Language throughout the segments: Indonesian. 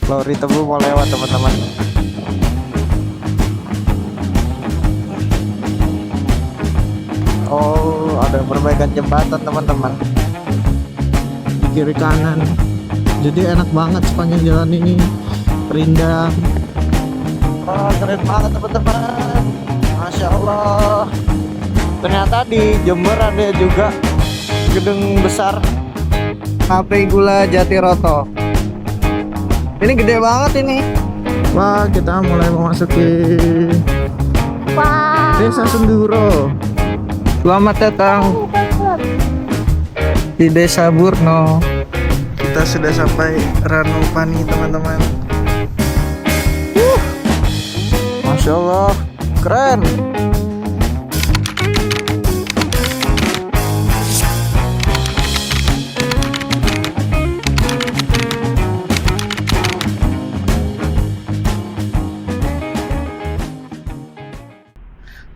Lori tebu mau lewat teman-teman. Oh, ada perbaikan jembatan teman-teman di kiri kanan. Jadi enak banget sepanjang jalan ini. Rindang. Oh, keren banget teman-teman. Masya Allah. Ternyata di Jember ada juga gedung besar HP Gula Jatiroto. Ini gede banget ini. Wah, kita mulai memasuki Desa Senduro. Selamat datang di Desa Burno. Kita sudah sampai Ranupani teman-teman. Masya Allah, keren.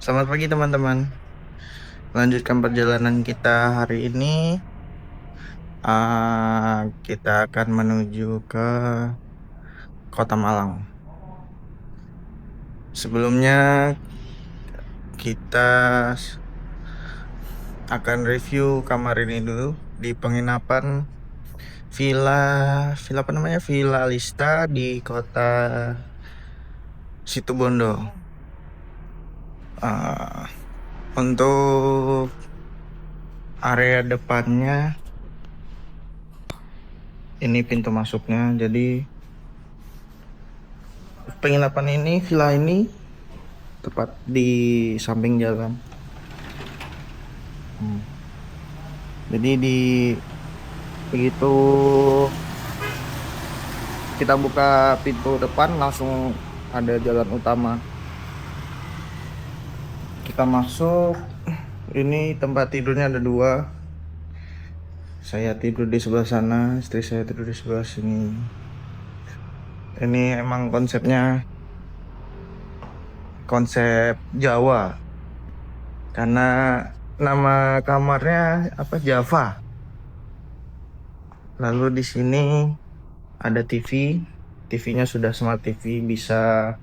Selamat pagi teman-teman. Lanjutkan perjalanan kita hari ini. Kita akan menuju ke Kota Malang. Sebelumnya kita akan review kamar ini dulu di penginapan Villa apa namanya? Villa Lista di Kota Situbondo. Untuk area depannya ini pintu masuknya. Jadi penginapan ini, villa ini tepat di samping jalan. Jadi begitu kita buka pintu depan langsung ada jalan utama. Kita masuk, ini tempat tidurnya ada 2. Saya tidur di sebelah sana, istri saya tidur di sebelah sini. Ini emang konsepnya konsep Jawa, karena nama kamarnya Java. Lalu di sini ada TV-nya sudah smart TV, bisa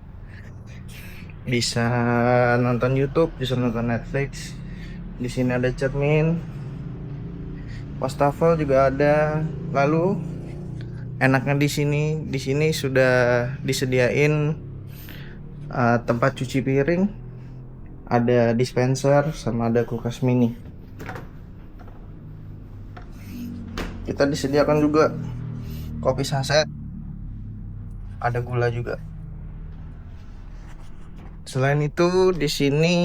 nonton YouTube, bisa nonton Netflix. Di sini ada cermin, wastafel juga ada. Lalu enaknya di sini sudah disediain tempat cuci piring, ada dispenser sama ada kulkas mini. Kita disediakan juga kopi saset, ada gula juga. Selain itu di sini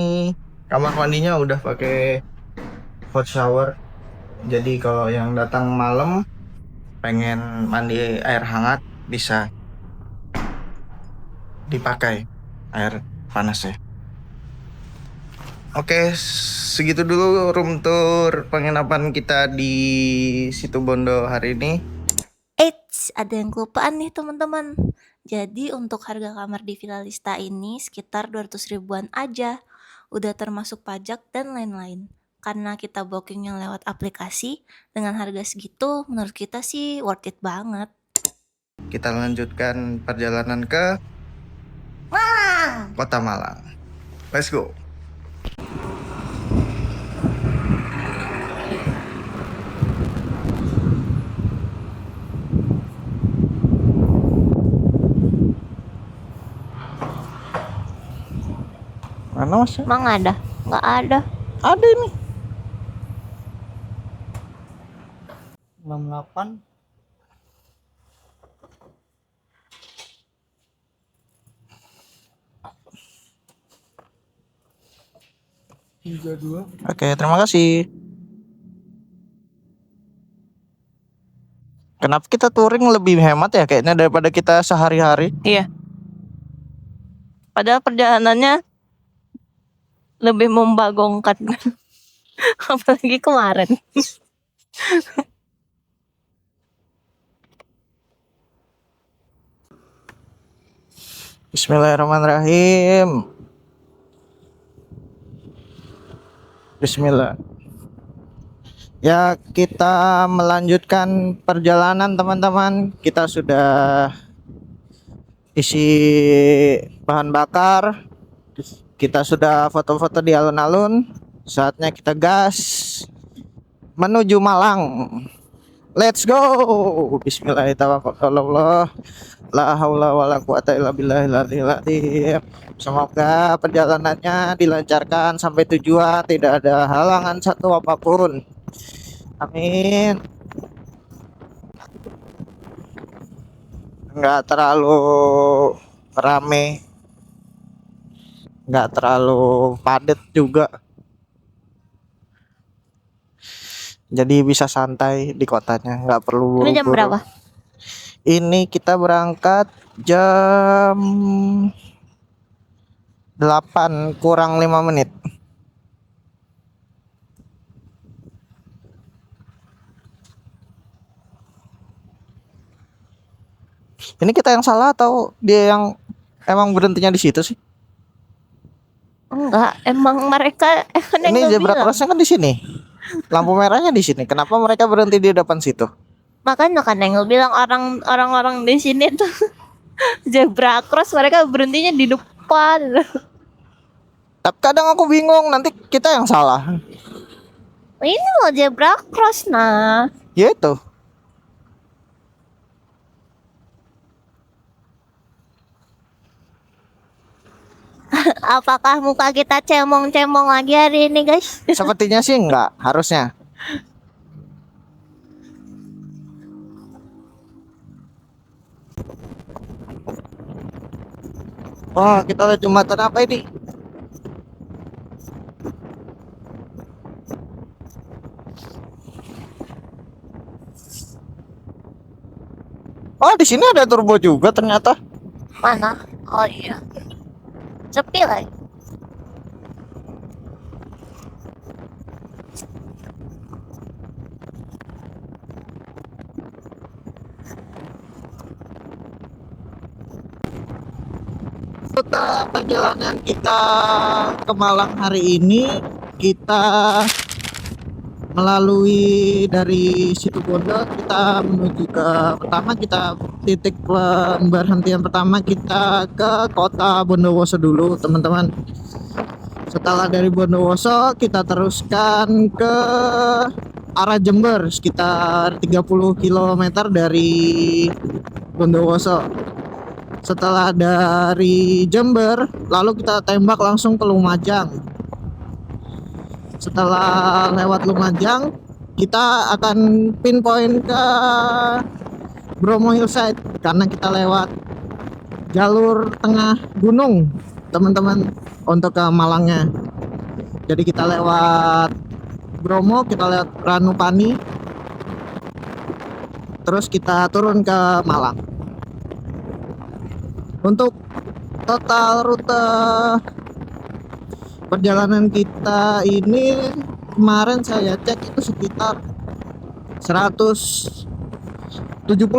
kamar mandinya udah pakai hot shower. Jadi kalau yang datang malam pengen mandi air hangat bisa dipakai air panasnya. Oke, segitu dulu room tour penginapan kita di Situbondo hari ini. Eits, ada yang kelupaan nih teman-teman. Jadi untuk harga kamar di Villa Lista ini sekitar 200 ribuan aja. Udah termasuk pajak dan lain-lain. Karena kita bookingnya lewat aplikasi, dengan harga segitu menurut kita sih worth it banget. Kita lanjutkan perjalanan ke Kota Malang. Let's go. Mana mas? Emang ada? Nggak ada. Ada ini. 68. Oke, terima kasih. Kenapa kita touring lebih hemat ya kayaknya daripada kita sehari-hari? Iya. Padahal perjalanannya lebih membagongkan. Apalagi kemarin. Bismillahirrahmanirrahim. Bismillah. Ya, kita melanjutkan perjalanan teman-teman. Kita sudah isi bahan bakar. Kita sudah foto-foto di alun-alun. Saatnya kita gas menuju Malang. Let's go. Bismillahirrahmanirrahim. La haula wala quwata illa billahil aliyil azim. Semoga perjalanannya dilancarkan sampai tujuan, tidak ada halangan satu apapun. Amin. Nggak terlalu rame, nggak terlalu padat juga. Jadi bisa santai di kotanya, nggak perlu Ini jam buru-buru. berapa? Ini kita berangkat jam 8 kurang 5 menit. Ini kita yang salah atau dia yang emang berhentinya di situ sih? Enggak, emang mereka Ini zebra crossnya kan di sini. Lampu merahnya di sini. Kenapa mereka berhenti di depan situ? Makanya kan Nengel bilang orang-orang di sini tuh zebra cross mereka berhentinya di depan. Tapi kadang aku bingung, nanti kita yang salah. Ini loh zebra cross nah. Ya itu. Apakah muka kita cemong-cemong lagi hari ini guys? Sepertinya sih enggak, harusnya. Wah, kita lihat jembatan apa ini? Oh, di sini ada turbo juga ternyata. Mana? Oh iya. Sepi lagi. Rute perjalanan kita ke Malang hari ini, kita melalui dari Situbondo, kita menuju ke titik pemberhentian pertama kita ke kota Bondowoso dulu teman-teman. Setelah dari Bondowoso kita teruskan ke arah Jember sekitar 30 km dari Bondowoso. Setelah dari Jember lalu kita tembak langsung ke Lumajang. Setelah lewat Lumajang kita akan pinpoint ke Bromo Hillside karena kita lewat jalur tengah gunung teman-teman untuk ke Malangnya. Jadi kita lewat Bromo, kita lewat Ranupani, terus kita turun ke Malang. Untuk total rute perjalanan kita ini kemarin saya cek itu sekitar 170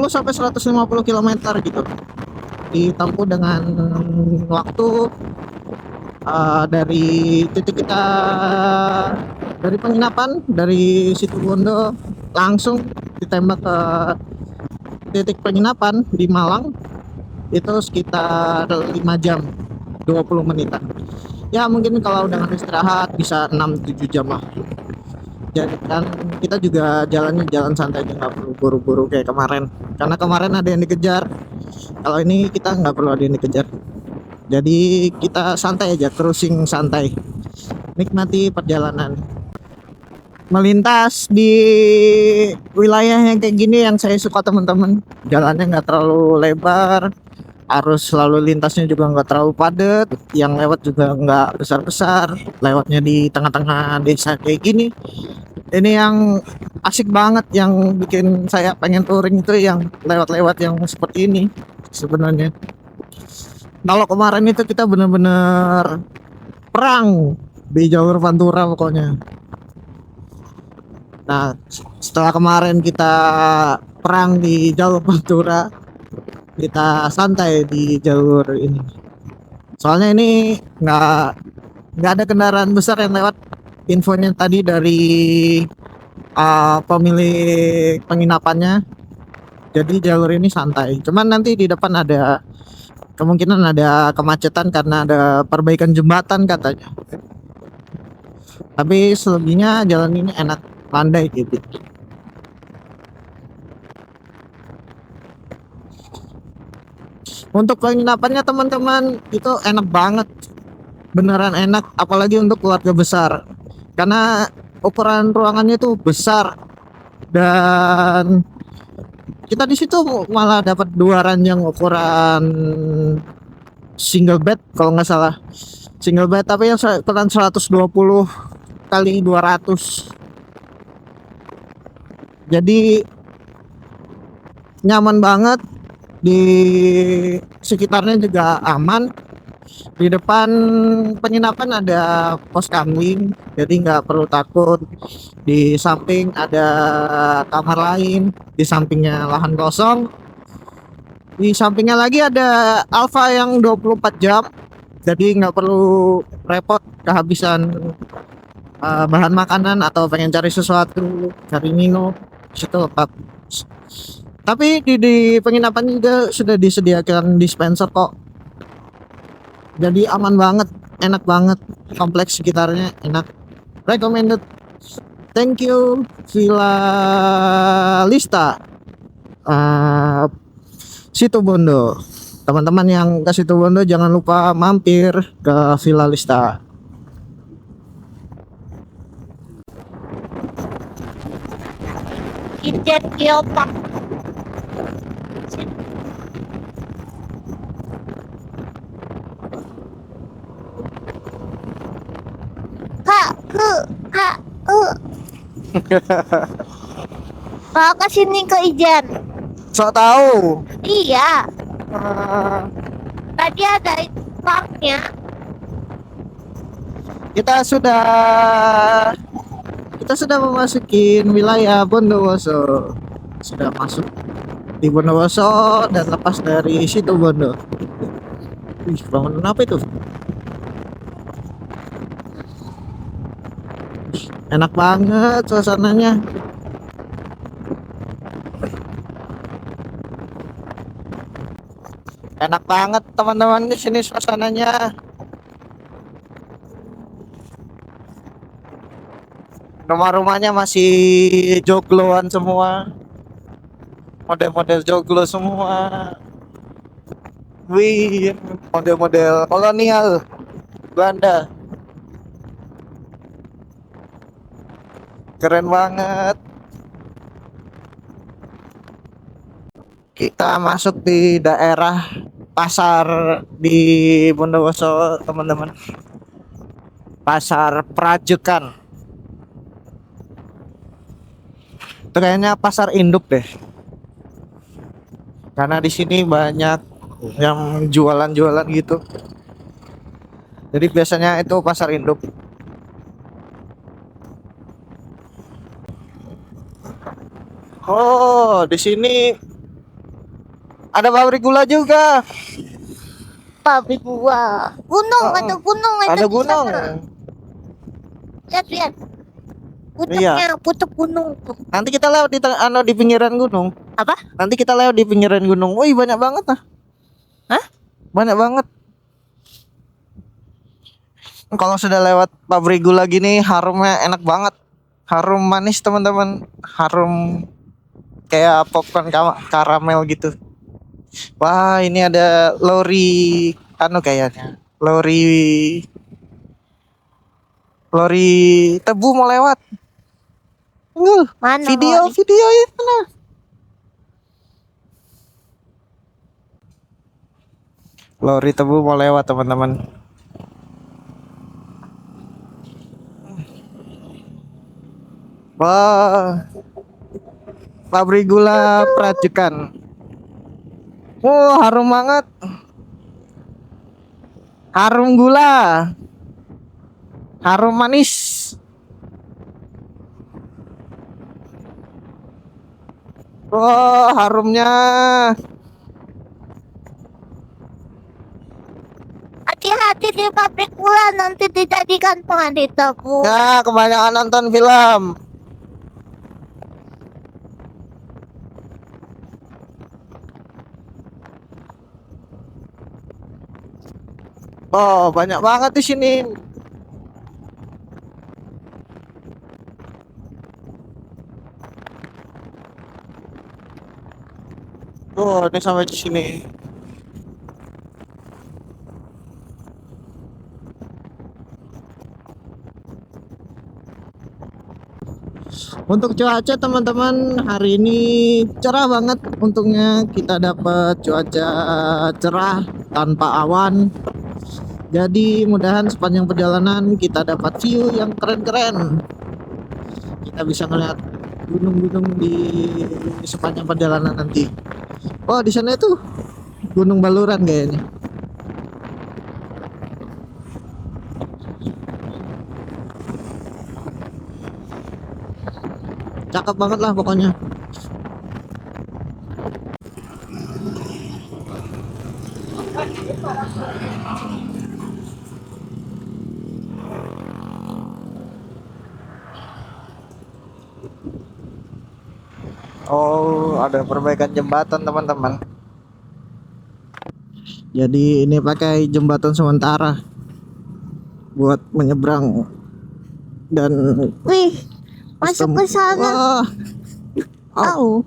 sampai 150 km gitu. Ditempuh dengan waktu dari titik kita dari penginapan dari Situbondo langsung ditembak ke titik penginapan di Malang itu sekitar 5 jam 20 menitan. Ya mungkin kalau dengan istirahat bisa 6-7 jam lah. Jadi kan kita juga jalannya jalan santai, nggak perlu buru-buru kayak kemarin. Karena kemarin ada yang dikejar. Kalau ini kita nggak perlu ada yang dikejar. Jadi kita santai aja, cruising santai. Nikmati perjalanan. Melintas di wilayah yang kayak gini yang saya suka teman-teman. Jalannya nggak terlalu lebar. Arus lalu lintasnya juga nggak terlalu padat, yang lewat juga nggak besar-besar, lewatnya di tengah-tengah desa kayak gini. Ini yang asik banget, yang bikin saya pengen touring itu yang lewat-lewat yang seperti ini sebenarnya. Kalau kemarin itu kita bener-bener perang di jalur Pantura pokoknya. Nah, setelah kemarin kita perang di jalur Pantura, kita santai di jalur ini. Soalnya ini nggak ada kendaraan besar yang lewat. Infonya tadi dari pemilik penginapannya. Jadi jalur ini santai. Cuman nanti di depan ada kemungkinan ada kemacetan karena ada perbaikan jembatan katanya. Tapi selebihnya jalan ini enak, landai gitu. Untuk penginapannya teman-teman itu enak banget, beneran enak, apalagi untuk keluarga besar. Karena ukuran ruangannya itu besar dan kita di situ malah dapat 2 ranjang ukuran single bed kalau nggak salah. Single bed tapi yang ukuran 120 kali 200. Jadi nyaman banget, di sekitarnya juga aman. Di depan penginapan ada pos kamling, jadi nggak perlu takut. Di samping ada kamar lain, di sampingnya lahan kosong, di sampingnya lagi ada Alfa yang 24 jam, jadi nggak perlu repot kehabisan bahan makanan atau pengen cari sesuatu, cari minum, situ lengkap. Tapi di penginapan juga sudah disediakan dispenser kok, jadi aman banget, enak banget, kompleks sekitarnya enak, recommended. Thank you Villa Lista, Situbondo. Teman-teman yang ke Situbondo jangan lupa mampir ke Villa Lista. Ijen Geopark. Kak, mau ke sini ke Ijen. So tahu. Iya, tadi ada parknya. Kita sudah memasuki wilayah Bondowoso. Sudah masuk di Bondowoso dan lepas dari situ Bondo. Wih, bangunan apa itu? Enak banget suasananya. Enak banget teman-teman, di sini suasananya. Rumah-rumahnya masih jogloan semua. Model-model joglo semua. Wih, model-model kolonial Belanda. Keren banget. Kita masuk di daerah pasar di Bondowoso, teman-teman. Pasar Prajukan. Itu kayaknya pasar induk deh. Karena di sini banyak yang jualan-jualan gitu. Jadi biasanya itu pasar induk. Oh, di sini ada pabrik gula juga. Pabrik gua. Gunung, Oh, ada gunung, ada di gunung. sana. Lihat. Iya. Pucuknya, pucuk gunung tuh. Nanti kita lewat di pinggiran gunung. Apa? Nanti kita lewat di pinggiran gunung. Wih, banyak banget lah. Hah? Banyak banget. Kalau sudah lewat pabrik gula gini, harumnya enak banget. Harum manis, teman-teman. Harum kayak popcorn karamel gitu. Wah, ini ada lori kayaknya. Lori tebu mau lewat. Mana? Video ya mana? Lori tebu mau lewat, teman-teman. Wah, pabrik gula Prajukan. Oh, harum banget. Harum gula. Harum manis. Oh, harumnya. Hati-hati di pabrik gula, nanti dijadikan pengadi tebu. Ya, kebanyakan nonton film. Oh, banyak banget di sini. Oh, ini sampai di sini. Untuk cuaca teman-teman, hari ini cerah banget. Untungnya kita dapat cuaca cerah tanpa awan. Jadi mudahan sepanjang perjalanan kita dapat view yang keren-keren. Kita bisa ngeliat gunung-gunung di sepanjang perjalanan nanti. Oh, di sana itu Gunung Baluran kayaknya. Cakep banget lah pokoknya. Oh, ada perbaikan jembatan teman-teman. Jadi ini pakai jembatan sementara buat menyeberang dan Wih, masuk ke sana. Wah, Au.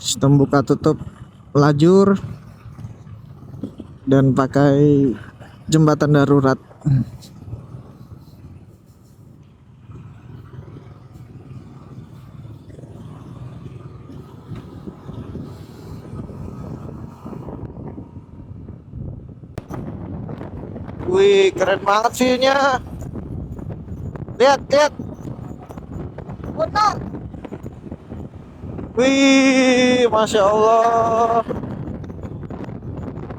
sistem buka tutup lajur dan pakai jembatan darurat. Wih, keren banget view-nya. Lihat, lihat. Gunung. Wih, masya Allah.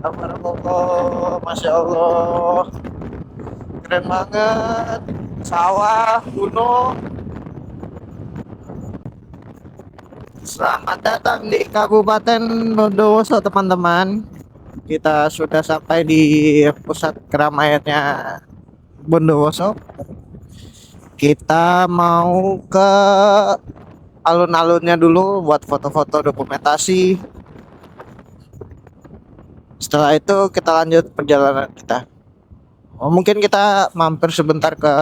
Alhamdulillah, masya Allah. Keren banget. Sawah, gunung. Selamat datang di Kabupaten Bondowoso, teman-teman. Kita sudah sampai di pusat keramaiannya Bondowoso. Kita mau ke alun-alunnya dulu buat foto-foto dokumentasi. Setelah itu kita lanjut perjalanan kita. Oh, mungkin kita mampir sebentar ke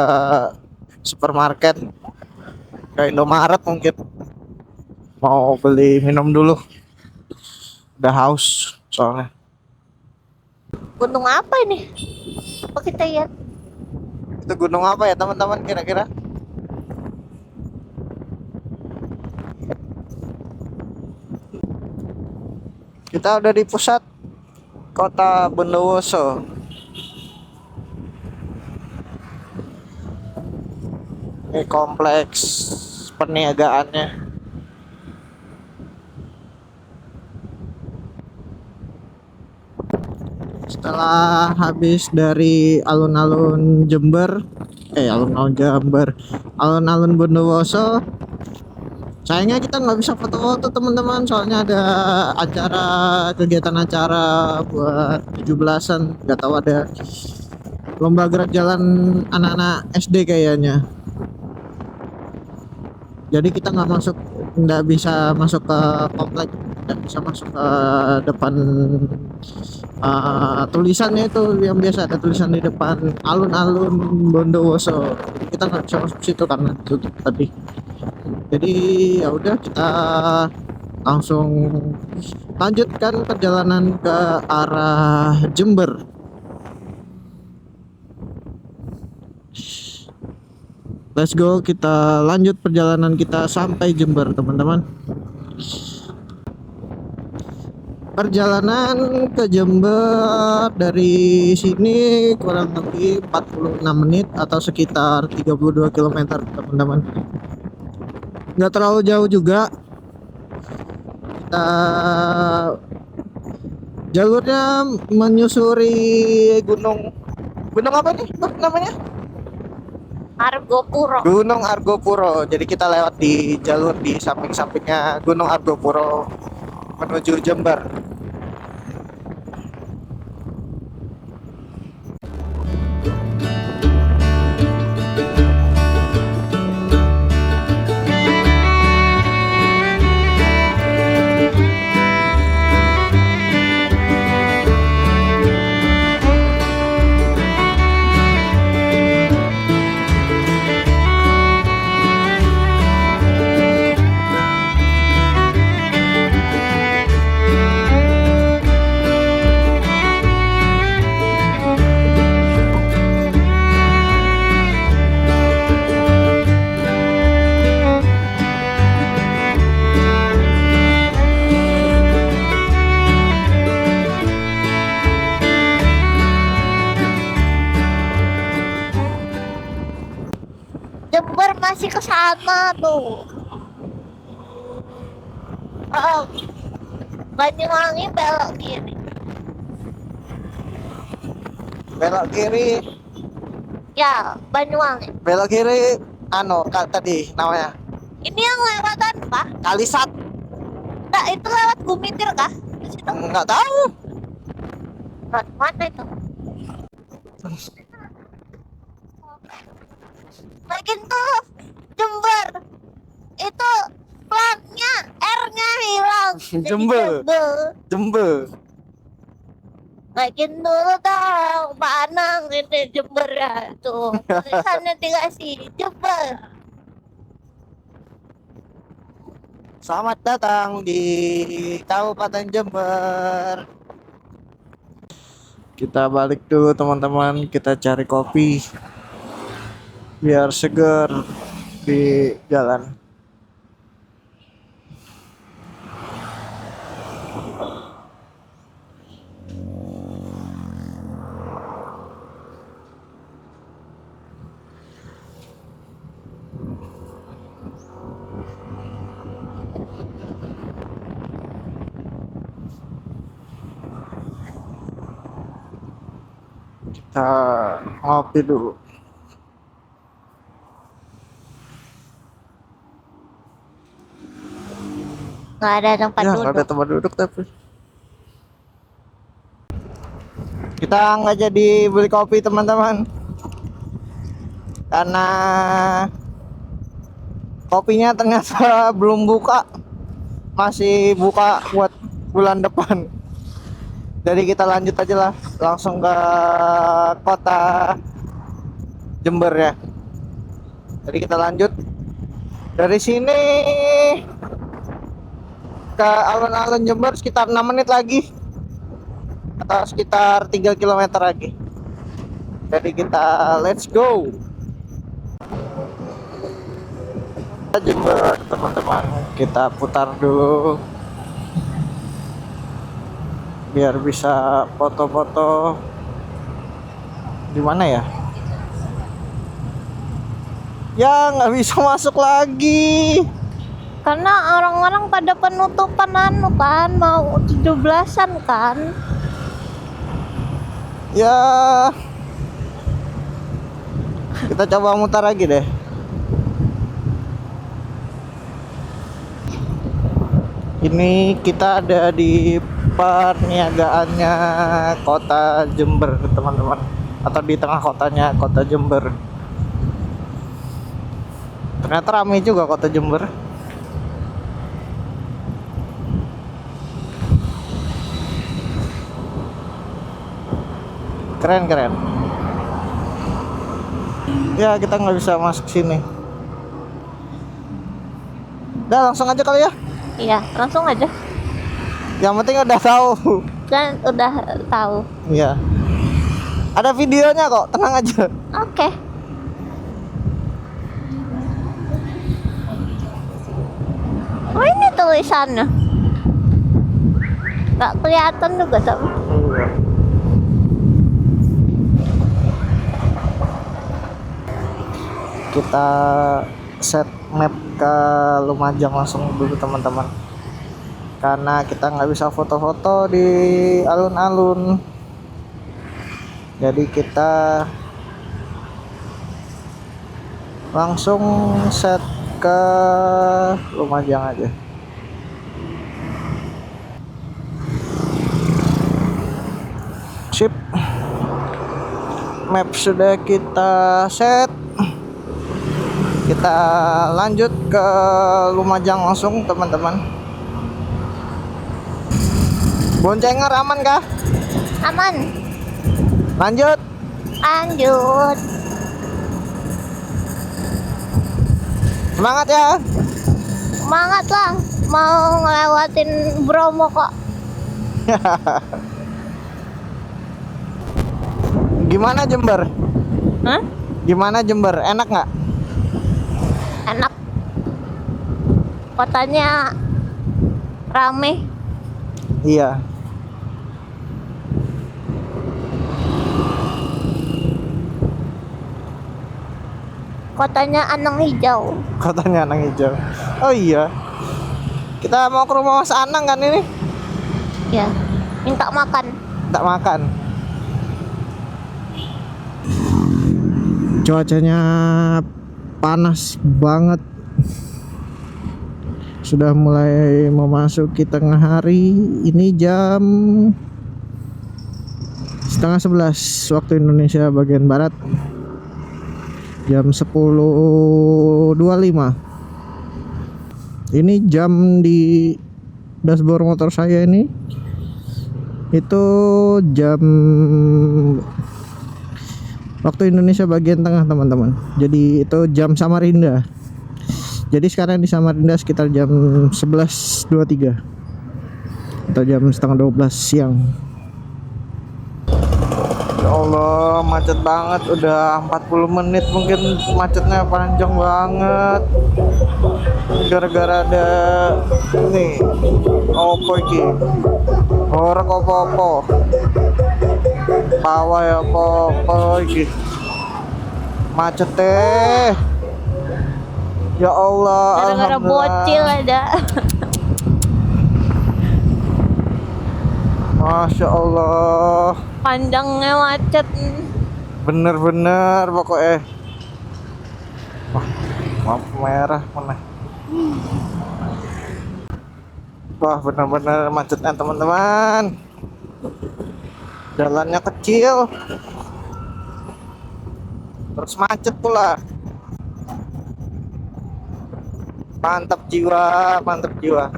supermarket, ke Indomaret mungkin. Mau beli minum dulu. Udah haus soalnya. Gunung apa ini? Apa kita lihat? Itu gunung apa ya teman-teman kira-kira? Kita udah di pusat kota Bondowoso. Ini kompleks perniagaannya. Setelah habis dari alun-alun Jember, alun-alun Bondowoso, sayangnya kita nggak bisa foto-foto teman-teman, soalnya ada kegiatan acara buat 17-an, nggak tahu ada lomba gerak jalan anak-anak SD kayaknya. Jadi kita nggak bisa masuk ke komplek, nggak bisa masuk ke depan. Tulisannya itu yang biasa ada tulisan di depan alun-alun Bondowoso. Kita nggak bisa masuk situ karena tutup tadi. Jadi ya udah, kita langsung lanjutkan perjalanan ke arah Jember. Let's go, kita lanjut perjalanan kita sampai Jember, teman-teman. Perjalanan ke Jember dari sini kurang lebih 46 menit atau sekitar 32 km, teman-teman. Nggak terlalu jauh juga. Kita jalurnya menyusuri gunung apa nih namanya? Argopuro. Gunung Argopuro. Jadi kita lewat di jalur di samping-sampingnya Gunung Argopuro menuju Jember. masih ke sana tuh. Oh, Banyuwangi belok kiri. Belok kiri. Ya, Banyuwangi. Belok kiri. Tadi namanya Ini yang lewatan apa? Kalisat. Enggak, itu lewat Gumitir kah? Di situ. Nggak tahu. Lewat mana itu? Makin tuh Jember. Itu platnya R-nya hilang. Jadi Jember. Jember. Makin dulu dong, Pak Anang ini Jember ya. Tuh, tulisannya dikasih Jember. Selamat datang di Kabupaten Jember. Kita balik dulu teman-teman, kita cari kopi biar seger di jalan. Kita ngopi dulu. Nggak ada tempat Ya, duduk. nggak ada tempat duduk tapi kita nggak jadi beli kopi teman-teman, karena kopinya ternyata belum buka, masih buka buat bulan depan. Jadi kita lanjut aja lah, langsung ke kota Jember ya. Jadi kita lanjut dari sini ke alun-alun Jember sekitar 6 menit lagi, atau sekitar 3 km lagi. Jadi kita let's go. Jember teman-teman, kita putar dulu biar bisa foto-foto. Di mana ya? Ya nggak bisa masuk lagi. Karena orang-orang pada penutupan anu kan, mau 17-an kan. Ya kita coba mutar lagi deh. Ini kita ada di perniagaannya kota Jember teman-teman, atau di tengah kotanya kota Jember. Ternyata ramai juga kota Jember. Keren. Ya kita nggak bisa masuk sini. Udah langsung aja kali ya. Iya, langsung aja. Yang penting udah tahu. Kan udah tahu. Iya. Ada videonya kok, tenang aja. Oke. Oh, ini tulisannya. Nggak kelihatan juga tapi. Kita set map ke Lumajang langsung dulu teman-teman, karena kita nggak bisa foto-foto di alun-alun. Jadi kita langsung set ke Lumajang aja. Sip, map sudah kita set. Kita lanjut ke Lumajang langsung teman-teman. Boncengan aman kah? Aman. Lanjut. Lanjut. Semangat ya. Semangat lah. Mau ngelewatin Bromo kok. Gimana Jember? Hah? Gimana Jember? Enak nggak? Enak. Kotanya rame. Iya. Kotanya Anang Hijau. Kotanya Anang Hijau. Oh iya. Kita mau ke rumah Mas Anang kan ini? Ya, minta makan. Tak makan. Cuacanya panas banget. Sudah mulai memasuki tengah hari. Ini jam setengah 11 waktu Indonesia bagian barat. Jam 10.25. Ini jam di dashboard motor saya ini itu jam waktu Indonesia bagian tengah, teman-teman. Jadi itu jam Samarinda. Jadi sekarang di Samarinda sekitar jam 11.23 atau jam setengah 12 siang. Ya Allah, macet banget. Udah 40 menit mungkin macetnya panjang banget. Gara-gara ada ini opo iki. Ora opo-opo. Pawai apa iki. Macet teh. Ya Allah, Gara-gara bocil ada. Masya Allah. Panjangnya macet. Bener-bener pokoknya. Wah, lampu merah mana? Wah, bener-bener macetnya, teman-teman. Jalannya kecil, terus macet pula. Mantap jiwa, mantap jiwa.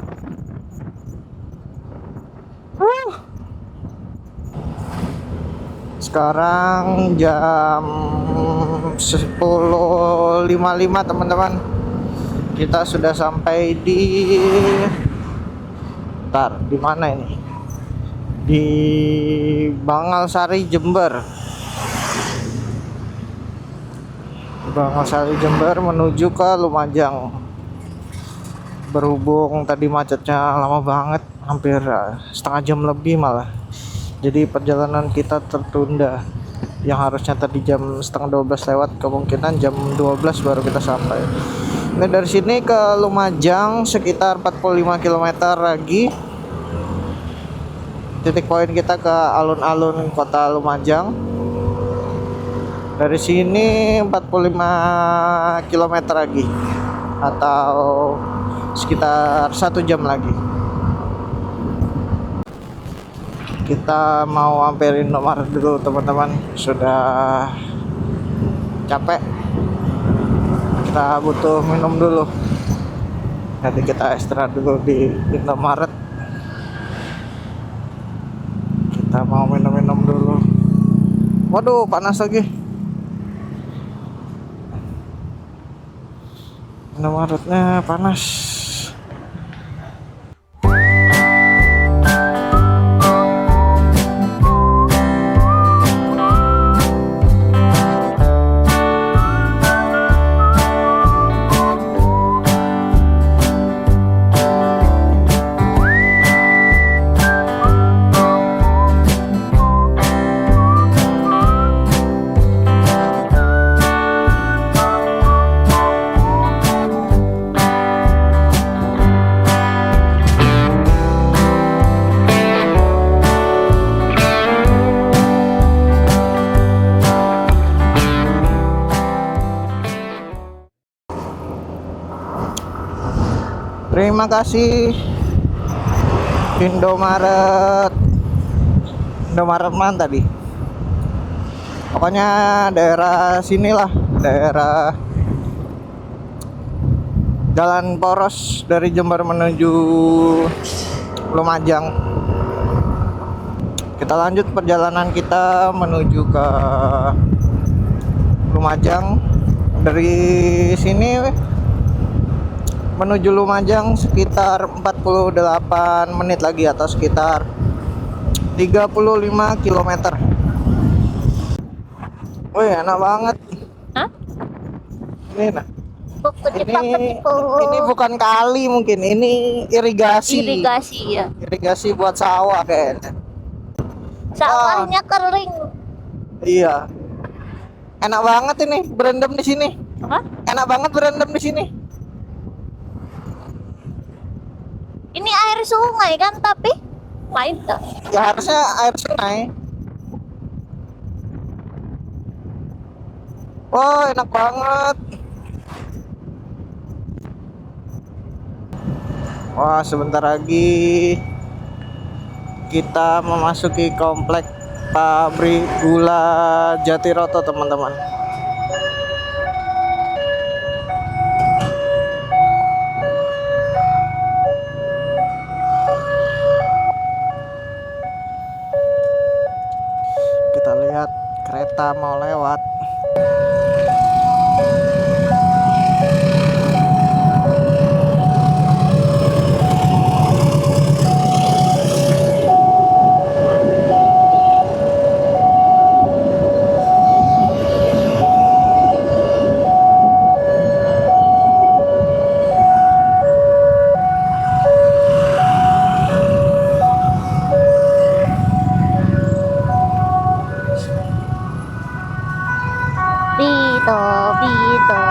Sekarang jam 10.55, teman-teman. Kita sudah sampai di di mana ini? Di Bangalsari, Jember. Bangalsari, Jember menuju ke Lumajang. Berhubung tadi macetnya lama banget, hampir setengah jam lebih malah. Jadi perjalanan kita tertunda. Yang harusnya tadi jam setengah 12 lewat, kemungkinan jam 12 baru kita sampai. Nah, dari sini ke Lumajang sekitar 45 km lagi. Titik poin kita ke alun-alun kota Lumajang. Dari sini 45 km lagi atau sekitar 1 jam lagi. Kita mau amperin nomor dulu, teman-teman. Sudah capek. Kita butuh minum dulu. Nanti kita istirahat dulu di Indomaret. Kita mau minum-minum dulu. Waduh, panas lagi. Indomaretnya panas. Terima kasih Indomaret. Indomaret mana tadi? Pokoknya daerah sinilah, daerah Jalan Poros dari Jember menuju Lumajang. Kita lanjut perjalanan kita menuju ke Lumajang. Dari sini menuju Lumajang sekitar 48 menit lagi atau sekitar 35 km. Wih, enak banget. Hah? Ini enak. Ini bukan kali, mungkin ini irigasi. Irigasi ya. Irigasi buat sawah kayaknya. Sawahnya kering. Iya. Enak banget ini berendam di sini. Apa? Enak banget berendam di sini. Ini air sungai kan, tapi lain tak? Ya harusnya air sungai. Oh, enak banget. Wah, sebentar lagi kita memasuki komplek pabrik gula Jatiroto, teman-teman. Kita lihat kereta mau lewat. Bito, Bito.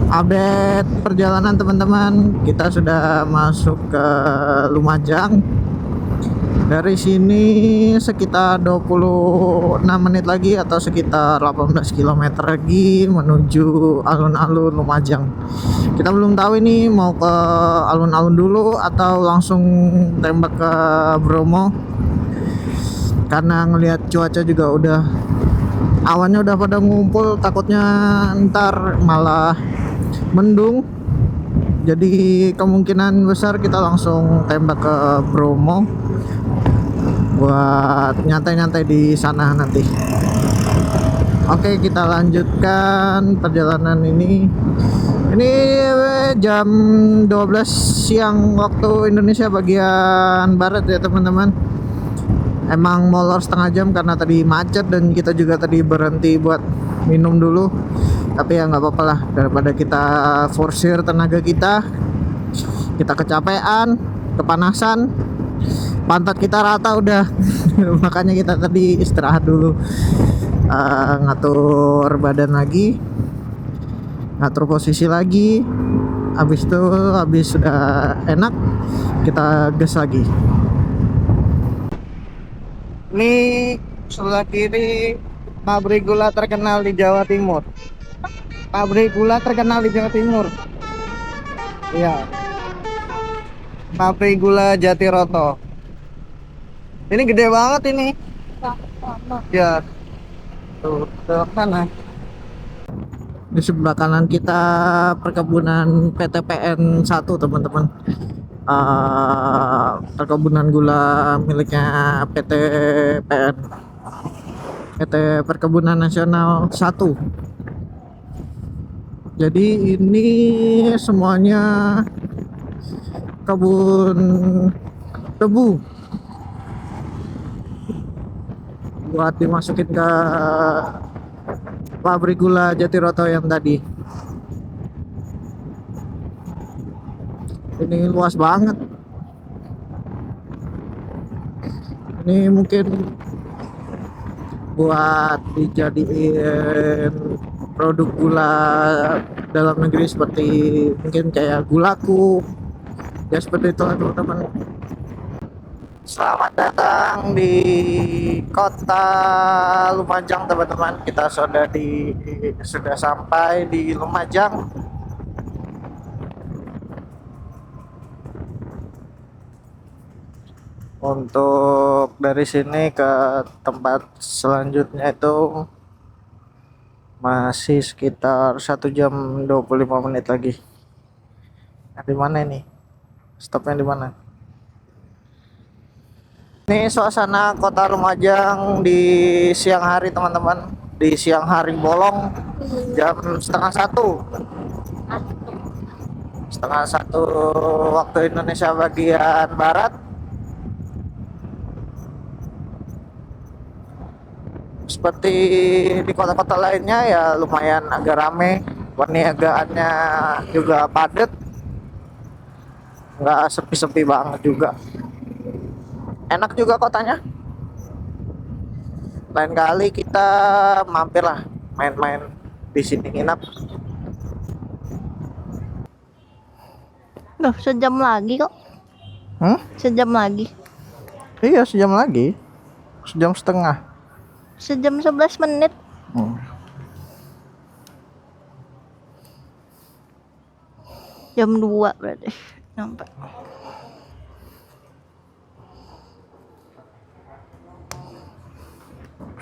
Update perjalanan, teman-teman. Kita sudah masuk ke Lumajang. Dari sini sekitar 26 menit lagi atau sekitar 18 km lagi menuju alun-alun Lumajang. Kita belum tahu ini mau ke alun-alun dulu atau langsung tembak ke Bromo. Karena ngelihat cuaca juga udah, awannya udah pada ngumpul, takutnya ntar malah mendung. Jadi kemungkinan besar kita langsung tembak ke Bromo buat nyantai-nyantai di sana nanti. Oke, kita lanjutkan perjalanan ini. Ini jam 12 siang waktu Indonesia bagian barat ya, teman-teman. Emang molor setengah jam karena tadi macet dan kita juga tadi berhenti buat minum dulu. Tapi ya nggak apa-apa lah, daripada kita forsir tenaga kita kecapean, kepanasan, pantat kita rata udah. Makanya kita tadi istirahat dulu, ngatur badan lagi, ngatur posisi lagi. Habis itu, habis sudah enak, kita gas lagi. Ini sebelah kiri pabrik gula terkenal di Jawa Timur. Pabrik gula terkenal di Jawa Timur. Iya. Pabrik gula Jatiroto. Ini gede banget ini. Ya. Tuh, ke sana. Di sebelah kanan kita perkebunan PTPN 1, teman-teman. Perkebunan gula miliknya PTPN, PT Perkebunan Nasional 1. Jadi ini semuanya kebun tebu buat dimasukin ke pabrik gula Jatiroto yang tadi. Ini luas banget. Ini mungkin buat dijadiin produk gula dalam negeri seperti mungkin kayak Gulaku. Ya seperti itu, teman-teman. Selamat datang di kota Lumajang, teman-teman. Kita sudah sampai di Lumajang. Untuk dari sini ke tempat selanjutnya itu masih sekitar 1 jam 25 menit lagi. Nah, di mana ini? Stopnya di mana? Ini suasana kota Lumajang di siang hari, teman-teman. Di siang hari bolong, jam setengah 1. Setengah 1 waktu Indonesia bagian barat. Seperti di kota-kota lainnya ya lumayan agak rame, perniagaannya juga padat, nggak sepi-sepi banget juga. Enak juga kotanya. Lain kali kita mampir lah, main-main di sini, nginap. Loh, sejam lagi kok. Sejam lagi. Iya, sejam lagi. Sejam setengah. Sejam 11 menit. Jam 2 berarti nyampe.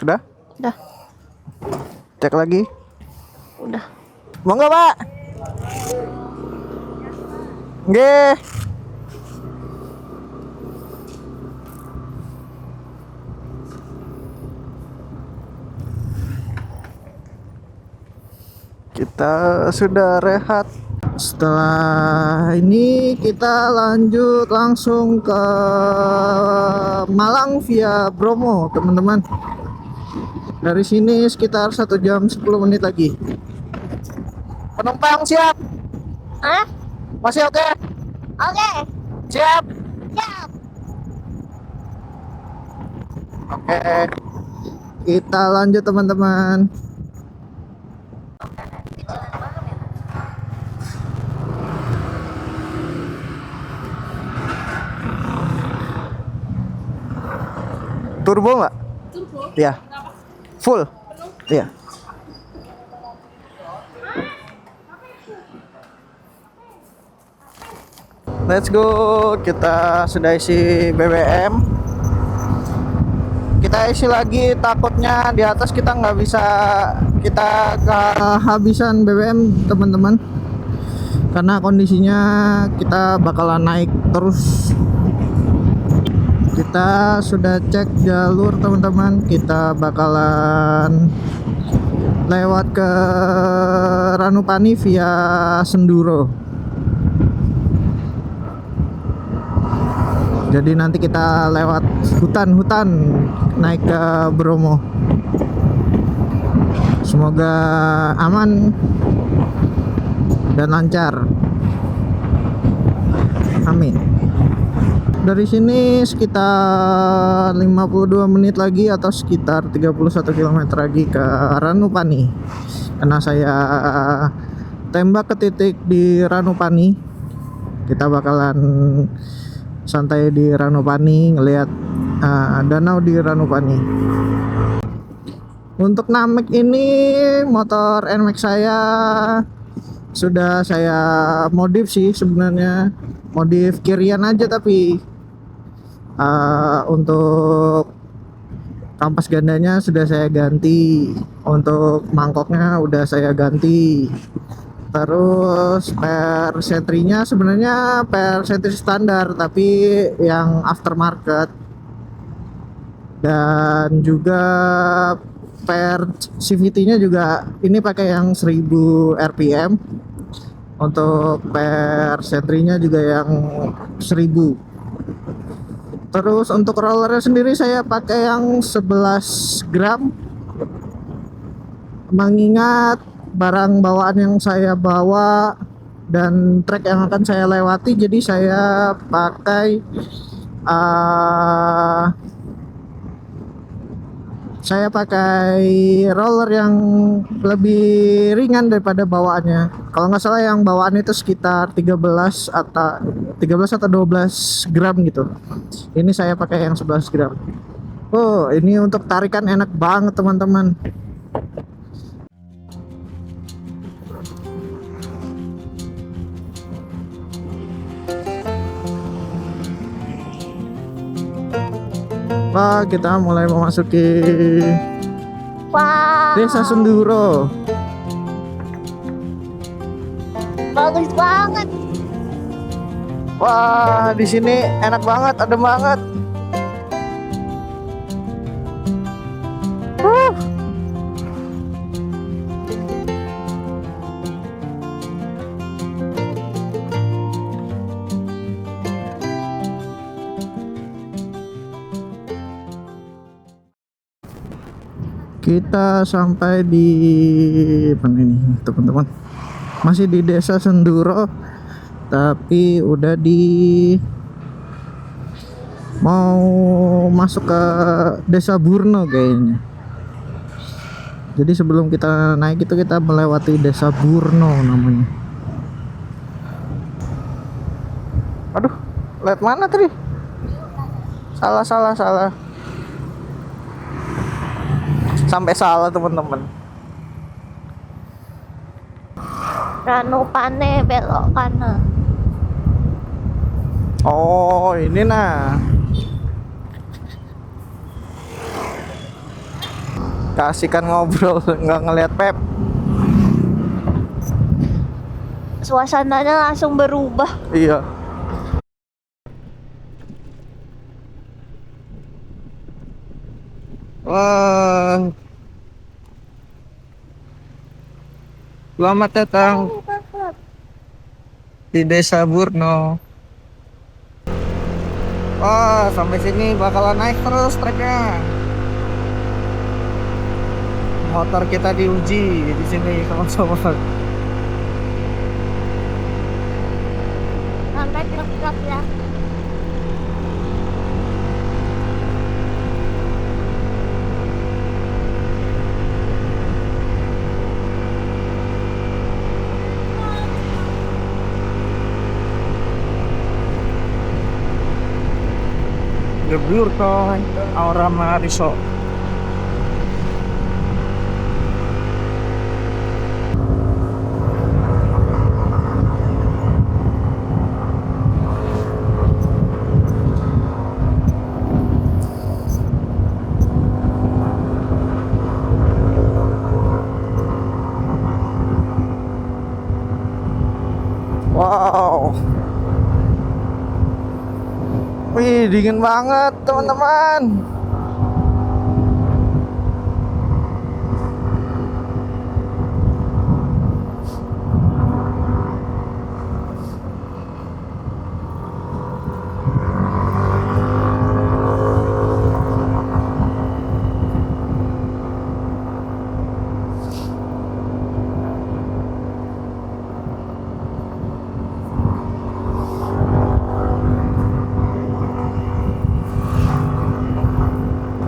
Sudah? Udah. Cek lagi. Udah. Monggo, Pak. Nggih. Kita sudah rehat. Setelah ini kita lanjut langsung ke Malang via Bromo, teman-teman. Dari sini sekitar 1 jam 10 menit lagi. Penumpang siap? Hah? Masih oke? Oke. Siap? Siap. Oke. Kita lanjut, teman-teman. Turbo nggak? Turbo? Iya. Full? Iya. Let's go. Kita sudah isi BBM. Kita isi lagi, takutnya di atas kita nggak bisa, kita kehabisan BBM, teman-teman. Karena kondisinya kita bakalan naik terus. Kita sudah cek jalur, teman-teman. Kita bakalan lewat ke Ranupani via Senduro. Jadi nanti kita lewat hutan-hutan naik ke Bromo. Semoga aman dan lancar. Amin. Dari sini sekitar 52 menit lagi atau sekitar 31 km lagi ke Ranupani. Karena saya tembak ke titik di Ranupani. Kita bakalan santai di Ranupani, ngelihat danau di Ranupani. Untuk Namek ini, motor NMAX saya sudah saya modif sih sebenarnya, modif kirian aja, tapi untuk kampas gandanya sudah saya ganti, untuk mangkoknya udah saya ganti. Terus per sentrinya sebenarnya per sentri standar tapi yang aftermarket, dan juga per CVT-nya juga ini pakai yang 1000 RPM. Untuk per sentrinya juga yang 1000. Terus untuk rollernya sendiri saya pakai yang 11 gram, mengingat barang bawaan yang saya bawa dan trek yang akan saya lewati, jadi saya pakai roller yang lebih ringan daripada bawaannya. Kalau nggak salah yang bawaan itu sekitar 13 atau 12 gram gitu. Ini saya pakai yang 11 gram. Oh, ini untuk tarikan enak banget, teman-teman. Wah, kita mulai memasuki Wow. Desa Senduro. Bagus banget. Wah, di sini enak banget, adem banget. Kita sampai di mana ini, teman-teman? Masih di Desa Senduro, tapi udah di mau masuk ke Desa Burno kayaknya. Jadi sebelum kita naik itu kita melewati Desa Burno namanya. Aduh, lihat mana tadi? Salah. Sampai salah teman-teman. Ranu Pane belok kanan. Oh, ini nah. Kasihkan ngobrol, nggak ngeliat Pep. Suasananya langsung berubah. Iya. Wah. Selamat datang di Desa Burno. Wah, sampai sini bakalan naik terus treknya. Motor kita diuji di sini teman-teman. Sampai truk-truk ya. Gebur kok, Aura Mariso. Wow. Wih, dingin banget teman-teman.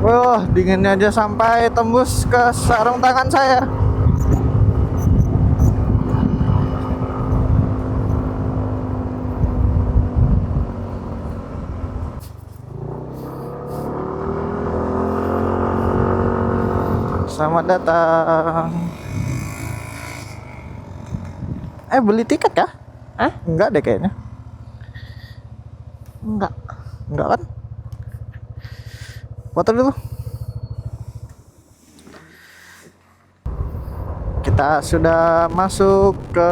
Wah, dinginnya aja sampai tembus ke sarung tangan saya. Selamat datang. Beli tiket kah? Hah? Enggak deh kayaknya. Enggak. Enggak kan? Foto dulu. Kita sudah masuk ke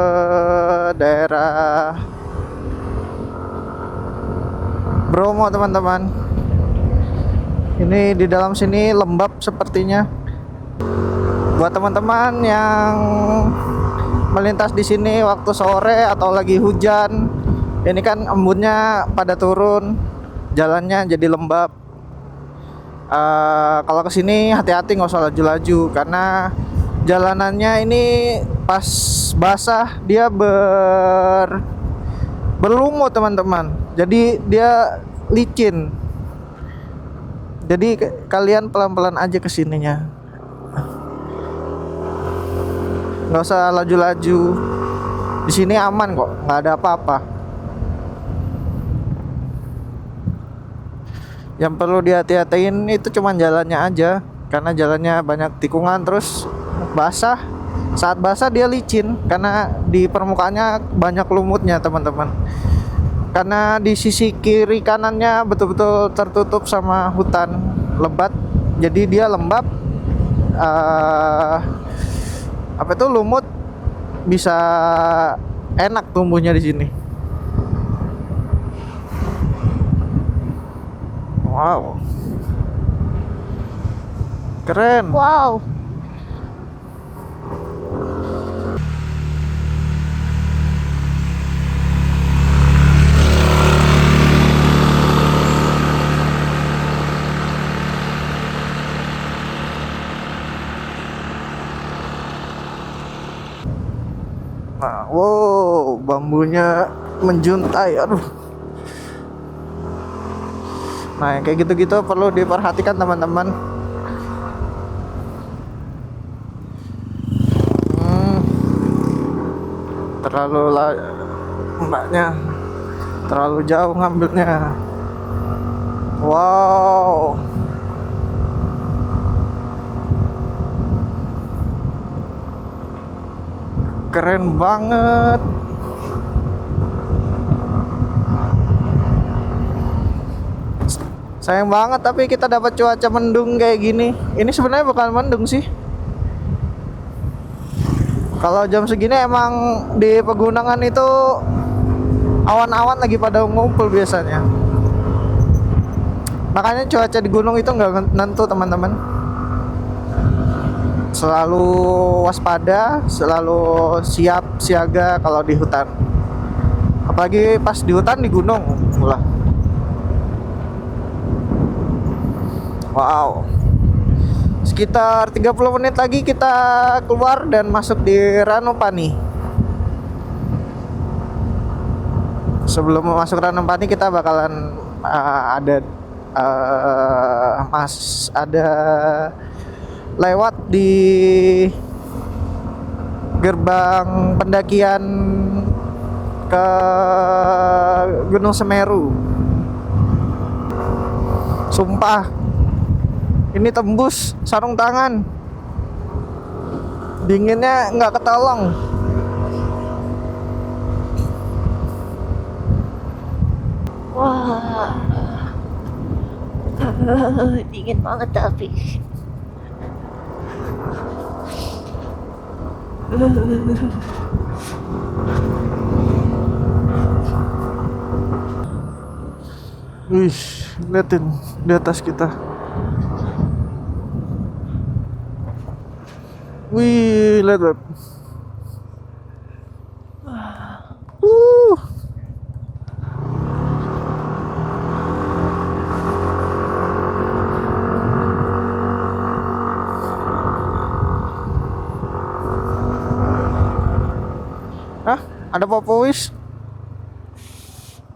daerah Bromo teman-teman. Ini di dalam sini lembab sepertinya. Buat teman-teman yang melintas di sini waktu sore atau lagi hujan, ini kan embunnya pada turun, jalannya jadi lembab. Kalau kesini hati-hati, nggak usah laju-laju karena jalanannya ini pas basah dia berlumut teman-teman. Jadi dia licin. Jadi kalian pelan-pelan aja kesininya. Nggak usah laju-laju. Di sini aman kok, nggak ada apa-apa. Yang perlu dihati-hatiin itu cuman jalannya aja, karena jalannya banyak tikungan terus basah. Saat basah dia licin karena di permukaannya banyak lumutnya teman-teman. Karena di sisi kiri kanannya betul-betul tertutup sama hutan lebat, jadi dia lembab. Apa itu lumut bisa enak tumbuhnya di sini. Wow, keren. Wow. Nah, wow, bambunya menjuntai. Aduh, Nah, yang kayak gitu-gitu perlu diperhatikan teman-teman. Terlalu mbaknya terlalu jauh ngambilnya. Wow. Keren banget. Sayang banget tapi kita dapat cuaca mendung kayak gini. Ini sebenarnya bukan mendung sih. Kalau jam segini emang di pegunungan itu awan-awan lagi pada ngumpul biasanya. Makanya cuaca di gunung itu nggak nentu teman-teman. Selalu waspada, selalu siap siaga kalau di hutan. Apalagi pas di hutan di gunung pula. Wow. Sekitar 30 menit lagi kita keluar dan masuk di Ranupani. Sebelum masuk Ranupani kita bakalan ada lewat di gerbang pendakian ke Gunung Semeru. Sumpah, ini tembus sarung tangan. Dinginnya nggak ketolong. Wah, dingin banget tapi. Wih, liatin di atas kita. Wih, lihat Beb. Hah? Ada Popois?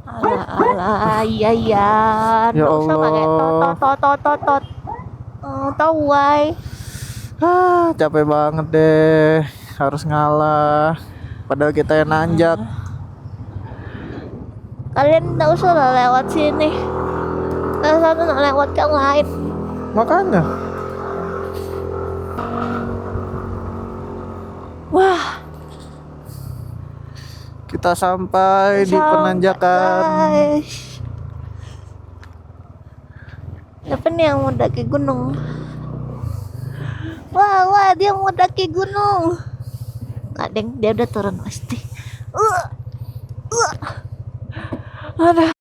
Alah, iya. Ya Nggak usah pakai Allah. tot. Tahu why? Capek banget deh. Harus ngalah. Padahal kita yang nanjak. Kalian nggak usah lah lewat sini. Satu nak lewat yang lain. Makanya. Wah, Kita sampai di penanjakan. guys. Siapa nih yang mau daki gunung? Wah, dia mau daki gunung. Nggak, deng, dia udah turun pasti. Ada.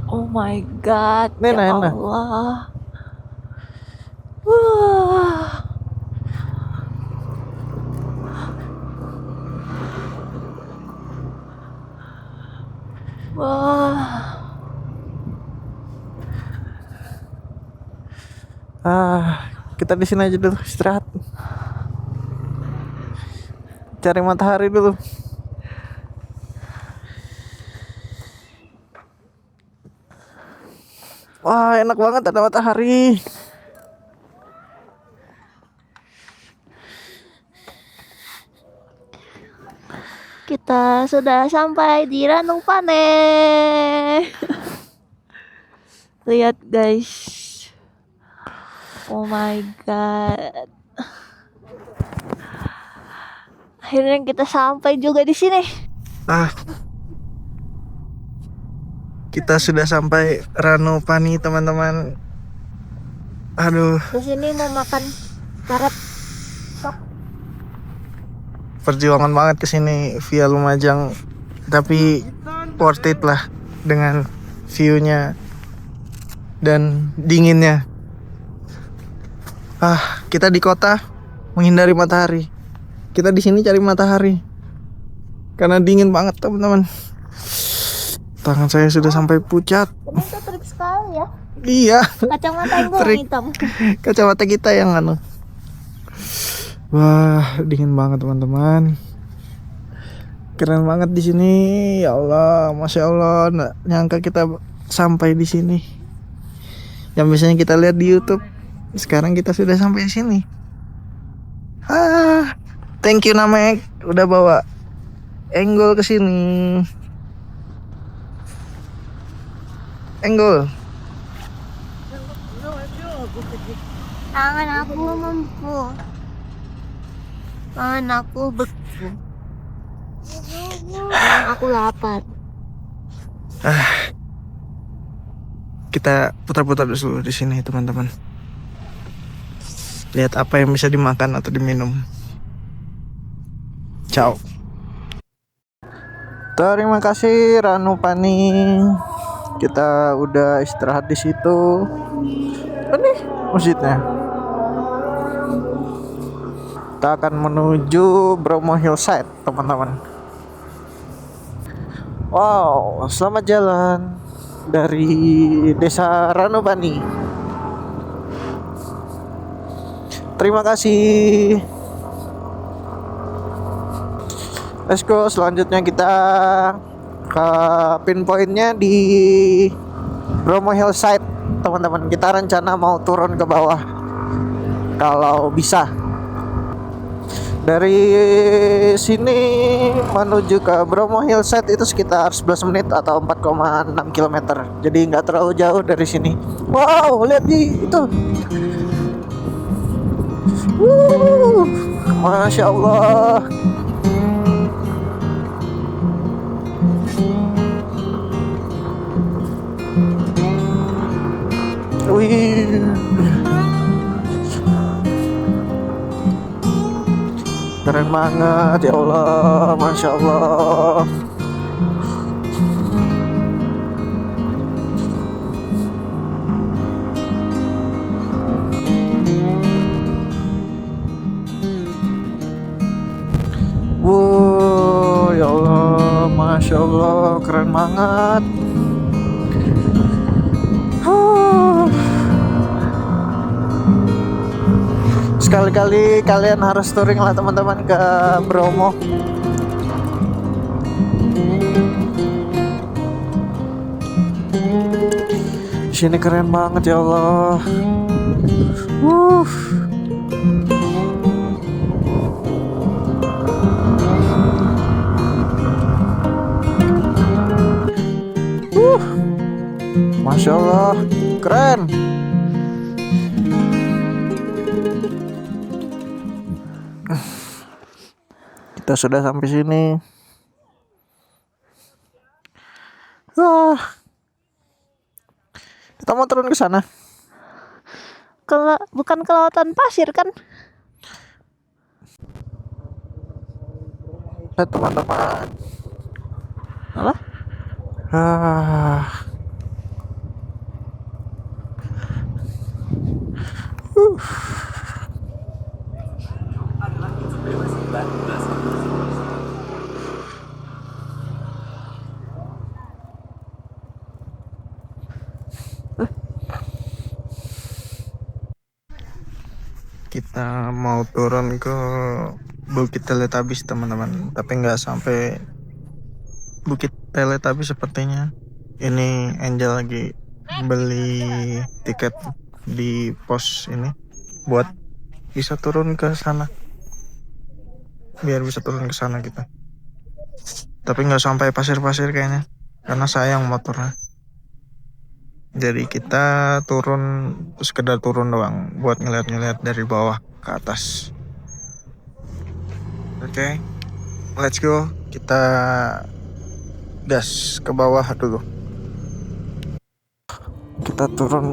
Oh my god, ya Nena. Allah. Wah. Kita di sini aja dulu istirahat. Cari matahari dulu. Wah, enak banget ada matahari. Kita sudah sampai di Ranupane. Lihat guys. Oh my god. Akhirnya kita sampai juga di sini. Kita sudah sampai Ranupani, teman-teman. Aduh, Di sini mau makan karet. perjuangan banget kesini via Lumajang, tapi worth it lah dengan view-nya dan dinginnya. Kita di kota menghindari matahari. Kita di sini cari matahari karena dingin banget, teman-teman. Tangan saya sudah sampai pucat. Itu trik sekali ya. Iya. Kacamata yang Trik. hitam. Kacamata kita yang anu. Wah, dingin banget, teman-teman. Keren banget di sini. Ya Allah, Masya Allah, nggak nyangka kita sampai di sini. Yang biasanya kita lihat di YouTube, sekarang kita sudah sampai di sini. Thank you Namek, udah bawa Enggol ke sini. Enggol. Tangan aku mempu. Tangan aku beku. Aku lapar. Kita putar-putar dulu di sini teman-teman. Lihat apa yang bisa dimakan atau diminum. Ciao. Terima kasih Ranu Pani. Kita udah istirahat di situ. Ini masjidnya. Kita akan menuju Bromo Hillside, teman-teman. Wow, selamat jalan dari Desa Ranupani. Terima kasih. Let's go, selanjutnya kita ke pinpointnya di Bromo Hillside, teman-teman. Kita rencana mau turun ke bawah kalau bisa. Dari sini menuju ke Bromo Hillside itu sekitar 11 menit atau 4,6 km. Jadi nggak terlalu jauh dari sini. Wow, lihat di itu. Masya Allah. Wih. Keren banget, ya Allah, Masya Allah. Wow, ya Allah, Masya Allah, keren banget. Sekali-kali kalian harus touring lah teman-teman ke Bromo. Sini keren banget, ya Allah. Masya Allah, keren. Kita sudah sampai sini. Kita mau turun ke sana. Bukan ke lautan pasir kan? Teman-teman. Apa? Kita mau turun ke Bukit Teletabis teman-teman, tapi nggak sampai Bukit Teletabis sepertinya. Ini Angel lagi beli tiket di pos ini buat bisa turun ke sana, biar bisa turun ke sana kita. Tapi nggak sampai pasir-pasir kayaknya, karena sayang motornya. Jadi kita turun, sekedar turun doang buat ngeliat-ngeliat dari bawah ke atas. Oke, let's go. Kita gas ke bawah dulu. Kita turun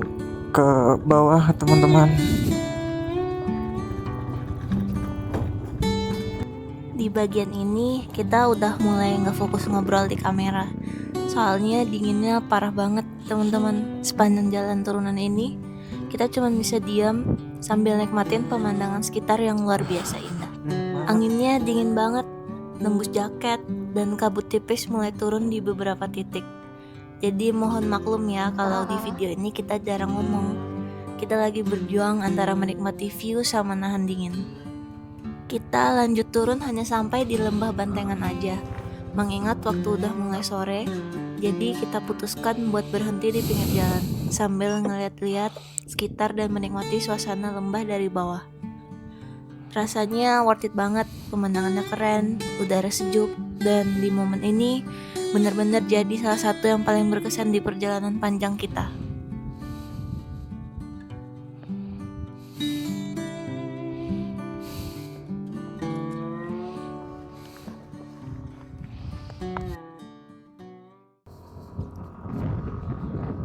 ke bawah teman-teman. Di bagian ini kita udah mulai nggak fokus ngobrol di kamera. Soalnya dinginnya parah banget teman-teman. Sepanjang jalan turunan ini kita cuma bisa diam sambil nikmatin pemandangan sekitar yang luar biasa indah. Anginnya dingin banget, nembus jaket, dan kabut tipis mulai turun di beberapa titik. Jadi mohon maklum ya kalau di video ini kita jarang ngomong. Kita lagi berjuang antara menikmati view sama nahan dingin. Kita lanjut turun hanya sampai di lembah Bantengan aja. Mengingat waktu udah mulai sore, jadi kita putuskan buat berhenti di pinggir jalan sambil ngeliat-liat sekitar dan menikmati suasana lembah dari bawah. Rasanya worth it banget, pemandangannya keren, udara sejuk, dan di momen ini benar-benar jadi salah satu yang paling berkesan di perjalanan panjang kita.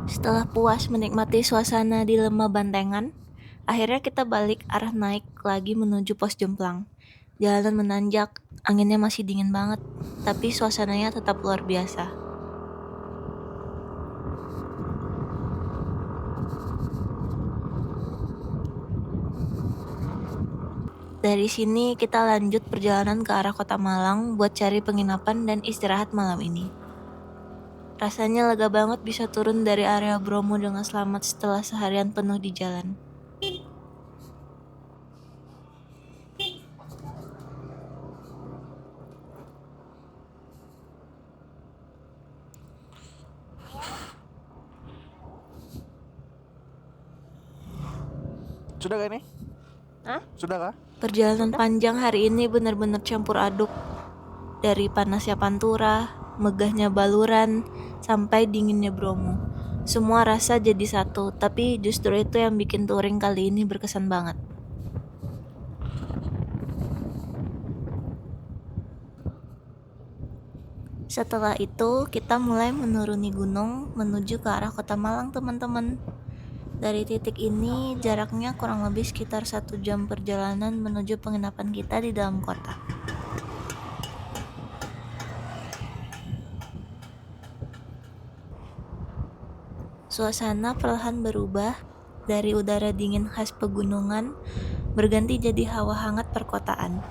Setelah puas menikmati suasana di Lembah Bantengan, akhirnya kita balik arah naik lagi menuju pos Jomplang. Jalanan menanjak, anginnya masih dingin banget, tapi suasananya tetap luar biasa. Dari sini kita lanjut perjalanan ke arah Kota Malang buat cari penginapan dan istirahat malam ini. Rasanya lega banget bisa turun dari area Bromo dengan selamat setelah seharian penuh di jalan. Sudah kah ini? Hah? Sudah kah? Perjalanan panjang hari ini benar-benar campur aduk. Dari panasnya Pantura, megahnya Baluran, sampai dinginnya Bromo. Semua rasa jadi satu, tapi justru itu yang bikin touring kali ini berkesan banget. Setelah itu, kita mulai menuruni gunung menuju ke arah Kota Malang, teman-teman. Dari titik ini, jaraknya kurang lebih sekitar 1 jam perjalanan menuju penginapan kita di dalam kota. Suasana perlahan berubah dari udara dingin khas pegunungan berganti jadi hawa hangat perkotaan.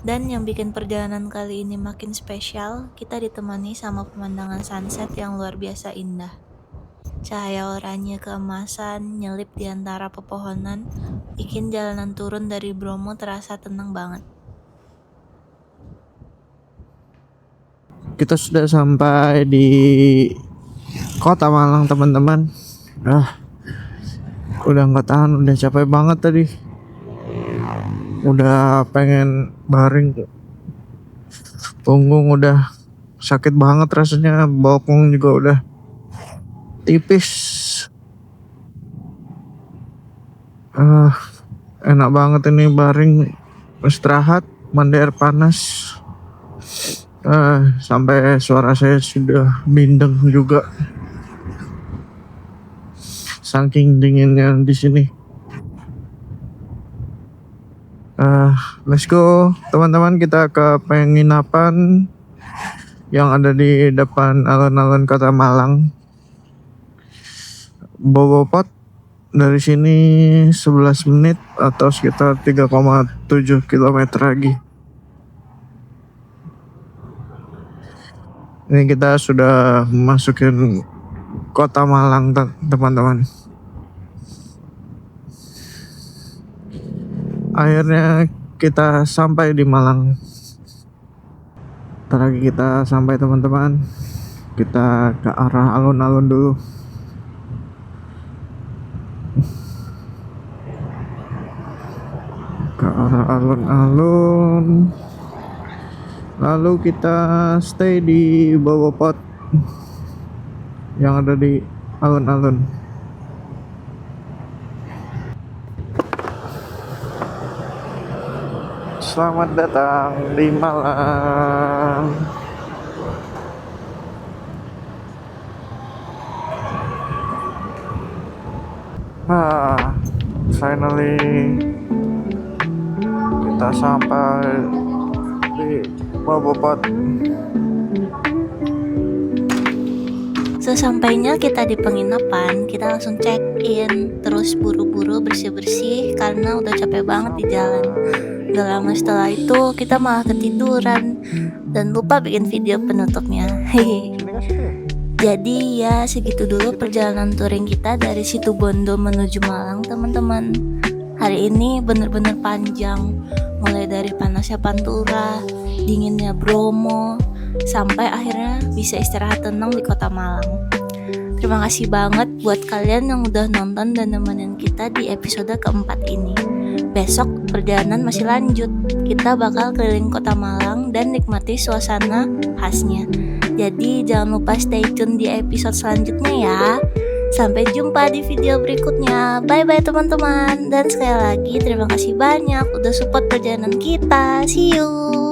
Dan yang bikin perjalanan kali ini makin spesial, kita ditemani sama pemandangan sunset yang luar biasa indah. Cahaya oranye keemasan nyelip di antara pepohonan, bikin jalanan turun dari Bromo terasa tenang banget. Kita sudah sampai di Kota Malang, teman-teman. Udah nggak tahan, udah capek banget tadi. Udah pengen baring, punggung udah sakit banget rasanya, bokong juga udah tipis. Enak banget ini baring, istirahat, mandi air panas. Sampai suara saya sudah bindeng juga, saking dinginnya di sini. Let's go, teman-teman, kita ke penginapan yang ada di depan alun-alun Kota Malang. Bobopot dari sini 11 menit atau sekitar 3,7 km lagi. Ini kita sudah masukin Kota Malang, teman-teman. Akhirnya kita sampai di Malang. Ntar lagi kita sampai, teman-teman. Kita ke arah alun-alun dulu. Ke arah alun-alun. Lalu kita stay di Bobopot yang ada di alun-alun. Selamat datang di Malang. Finally kita sampai di Bobopot. Sesampainya kita di penginapan, kita langsung check in, terus buru-buru bersih-bersih karena udah capek banget di jalan. Gak lama setelah itu kita malah ketiduran dan lupa bikin video penutupnya. Jadi ya segitu dulu perjalanan touring kita dari Situbondo menuju Malang, teman-teman. Hari ini bener-bener panjang, mulai dari panasnya Pantura, dinginnya Bromo, sampai akhirnya bisa istirahat tenang di kota Malang. Terima kasih banget buat kalian yang udah nonton dan nemenin kita di episode keempat ini. Besok perjalanan masih lanjut. Kita bakal keliling kota Malang dan nikmati suasana khasnya. Jadi jangan lupa stay tune di episode selanjutnya ya. Sampai jumpa di video berikutnya. Bye-bye teman-teman. Dan sekali lagi terima kasih banyak udah support perjalanan kita. See you.